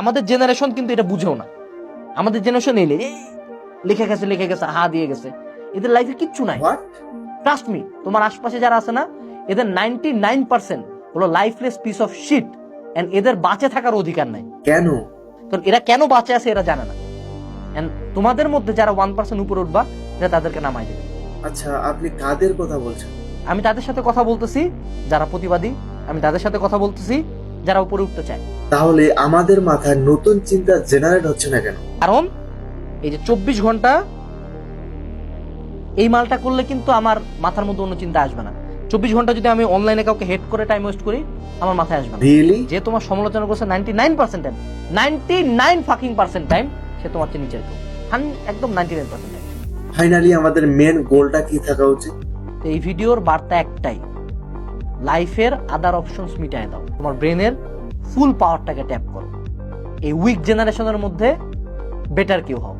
আমাদের জেনারেশন কিন্তু এটা বুঝেও না। আমাদের জেনারেশন এলে লিখে গেছে হা দিয়ে গেছে, এদের লাইফে কিচ্ছু নাই। ট্রাস্ট মি, তোমার আশপাশে যারা আছে না, এদের 99% হলো lifeless piece of shit, and এদের বাঁচে থাকার অধিকার নাই। কেন? তো এরা কেন বাঁচে আছে এরা জানে না। এন্ড তোমাদের মধ্যে যারা 1% উপরে উঠবা, এরা তাদেরকে নামাই দেবে। আচ্ছা, আপনি কাদের কথা বলছেন? আমি তাদের সাথে কথা বলতেছি যারা প্রতিবাদী, আমি তাদের সাথে কথা বলতেছি যারা উপরে উঠতে চায়। তাহলে আমাদের মাথায় নতুন চিন্তা জেনারেট হচ্ছে না কেন? কারণ এই যে 24 ঘন্টা এই মালটা করলে কিন্তু আমার মাথার মধ্যে অন্য চিন্তা আসবে না। 24 ঘন্টা যদি আমি অনলাইনে কাউকে হেড করে টাইম ওয়েস্ট করি, আমার মাথায় আসবে না। রিয়েলি? যে তোমার সমালোচনা করছে 99% টাইম, 99% টাইম সে তোমার চেয়ে নিচের কেউ, একদম 99% টাইম। ফাইনালি আমাদের মেন গোলটা কি থাকা উচিত? তো এই ভিডিওর বার্তা একটাই, লাইফের আদার অপশনস মিটায় দাও, তোমার ব্রেনের ফুল পাওয়ারটাকে ট্যাপ করো। এই উইক জেনারেশনের মধ্যে বেটার কেউ হও।